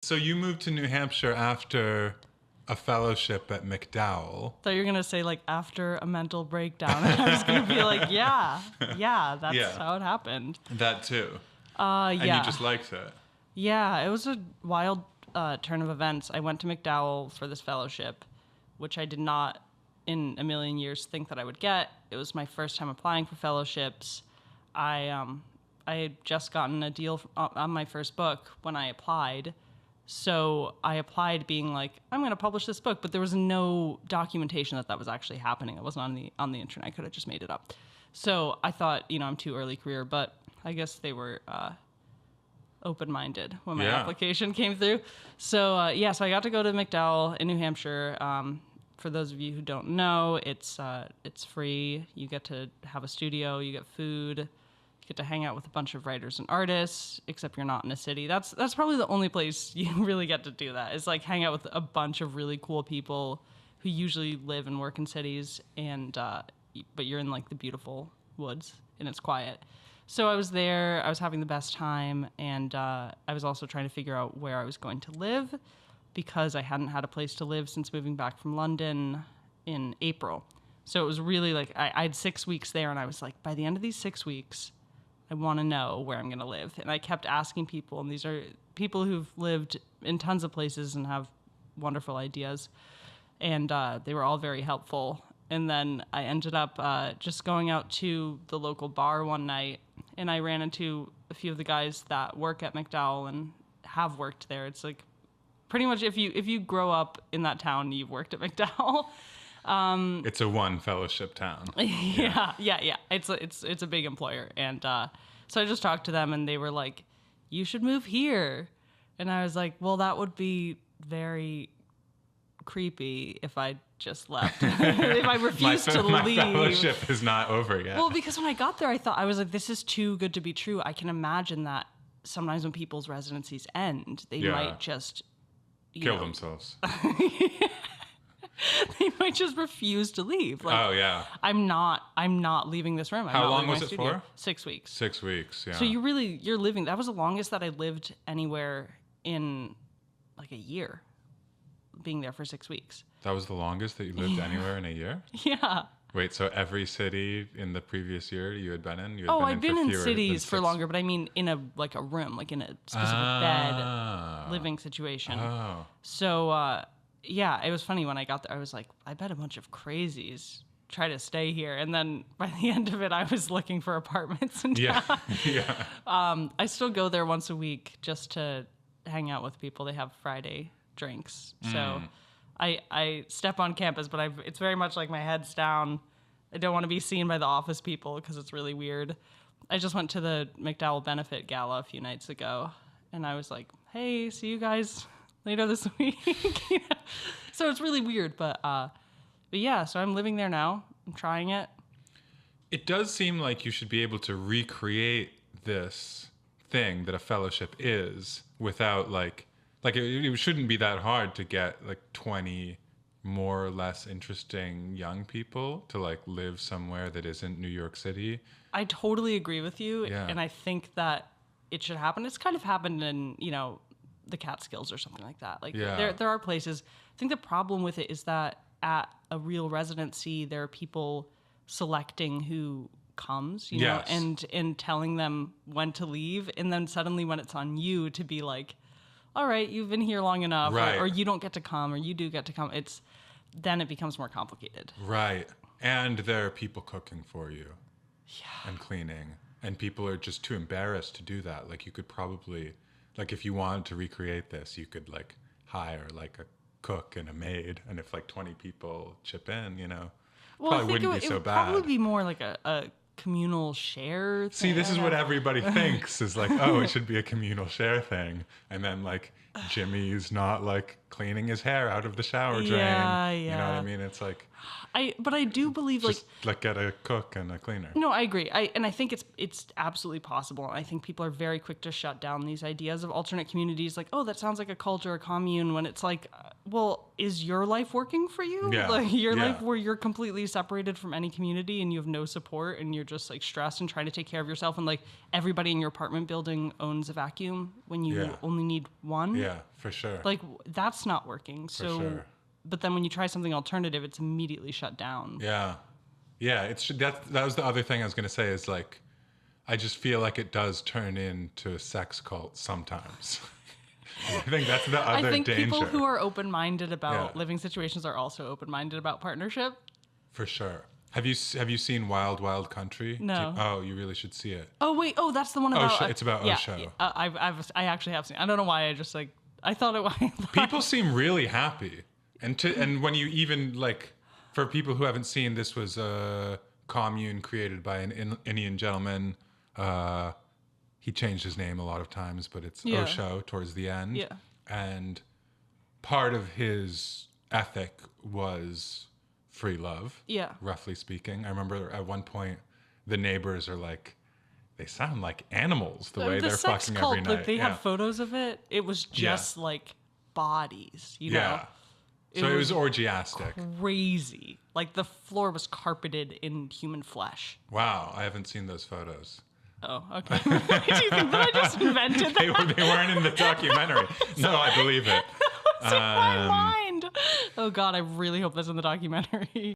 So you moved to New Hampshire after a fellowship at MacDowell. Thought you were gonna say like after a mental breakdown, and I was gonna be like, yeah, that's Yeah. how it happened. That too. Yeah, And you just liked it. yeah, it was a wild turn of events. I went to MacDowell for this fellowship, which I did not in a million years think that I would get. It was my first time applying for fellowships. I had just gotten a deal on my first book when I applied. So I applied being like, I'm going to publish this book, but there was no documentation that that was actually happening. It wasn't on the internet. I could have just made it up. So I thought, I'm too early career, but I guess they were open-minded when my application came through. So so I got to go to MacDowell in New Hampshire. For those of you who don't know, it's free. You get to have a studio. You get food. You get to hang out with a bunch of writers and artists. Except you're not in a city. That's probably the only place you really get to do that. Is like hang out with a bunch of really cool people who usually live and work in cities, and but you're in like the beautiful woods and it's quiet. So I was there. I was having the best time, and I was also trying to figure out where I was going to live, because I hadn't had a place to live since moving back from London in April. So it was really like, I had 6 weeks there, and I was like, by the end of these 6 weeks, I want to know where I'm going to live. And I kept asking people, and these are people who've lived in tons of places and have wonderful ideas. And they were all very helpful. And then I ended up just going out to the local bar one night, and I ran into a few of the guys that work at MacDowell and have worked there. It's like, pretty much, if you grow up in that town, you've worked at MacDowell. It's a one fellowship town. Yeah. It's a big employer, and so I just talked to them, and they were like, "You should move here," and I was like, "Well, that would be very creepy if I just left. If I refused to my leave." fellowship is not over yet. Well, because when I got there, I was like, "This is too good to be true." I can imagine that sometimes when people's residencies end, they might just kill themselves. They might just refuse to leave. Like, oh yeah. I'm not leaving this room. How long was it for? 6 weeks. 6 weeks. Yeah. So you're living. That was the longest that I lived anywhere in like a year. Being there for 6 weeks. That was the longest that you lived anywhere in a year? Yeah. Wait, so every city in the previous year you had been in? I've been in cities for longer, but I mean in a room, like in a specific bed living situation. Oh. So it was funny when I got there. I was like, I bet a bunch of crazies try to stay here, and then by the end of it, I was looking for apartments in town. Yeah. I still go there once a week just to hang out with people. They have Friday drinks, so I step on campus, but it's very much like my head's down. I don't want to be seen by the office people because it's really weird. I just went to the MacDowell benefit gala a few nights ago, and I was like, hey, see you guys later this week. So it's really weird, but yeah, so I'm living there now. I'm trying it. It does seem like you should be able to recreate this thing that a fellowship is without it shouldn't be that hard to get 20 more or less interesting young people to live somewhere that isn't New York City. I totally agree with you. Yeah. And I think that it should happen. It's kind of happened in, the Catskills or something like that. There are places. I think the problem with it is that at a real residency, there are people selecting who comes, know, and telling them when to leave. And then suddenly when it's on you to be like, all right, you've been here long enough, or you don't get to come, or you do get to come. Then it becomes more complicated. Right. And there are people cooking for you. Yeah. And cleaning. And people are just too embarrassed to do that. You could probably, if you wanted to recreate this, you could hire a cook and a maid. And if 20 people chip in, well, probably wouldn't be so bad. It would probably be more like a communal share thing. See, this is what everybody thinks is it should be a communal share thing. And then Jimmy's not cleaning his hair out of the shower drain. Yeah. You know what I mean? It's but I do believe just get a cook and a cleaner. No, I agree. And I think it's absolutely possible. I think people are very quick to shut down these ideas of alternate communities. That sounds like a cult or a commune, when it's well, is your life working for you? Yeah. Life where you're completely separated from any community and you have no support and you're just stressed and trying to take care of yourself, and everybody in your apartment building owns a vacuum when you only need one. Yeah. For sure. Like, that's not working. For So, sure. but then when you try something alternative, it's immediately shut down. Yeah. Yeah. That was the other thing I was going to say is like, I just feel like it does turn into a sex cult sometimes. I think that's the other I think danger. people who are open-minded about Yeah. living situations are also open-minded about partnership. For sure. Have you seen Wild Wild Country? No. Oh, you really should see it. Oh wait, that's the one about. Osho. It's about Osho. Yeah, I actually have seen. I don't know why. I just like I thought it was. People seem really happy, and when you even like, for people who haven't seen, this was a commune created by an Indian gentleman. He changed his name a lot of times, but it's Yeah. Osho towards the end. Yeah. And part of his ethic was free love. Yeah. Roughly speaking, I remember at one point the neighbors are like, they sound like animals the way The they're sex fucking cult, every night. like they yeah. had photos of it. It was just like bodies, you know. Yeah. So it was orgiastic. Crazy. Like the floor was carpeted in human flesh. Wow, I haven't seen those photos. Oh, okay. Why do you think that I just invented that? They weren't in the documentary. No, I believe it. It's in my mind. Oh God, I really hope that's in the documentary.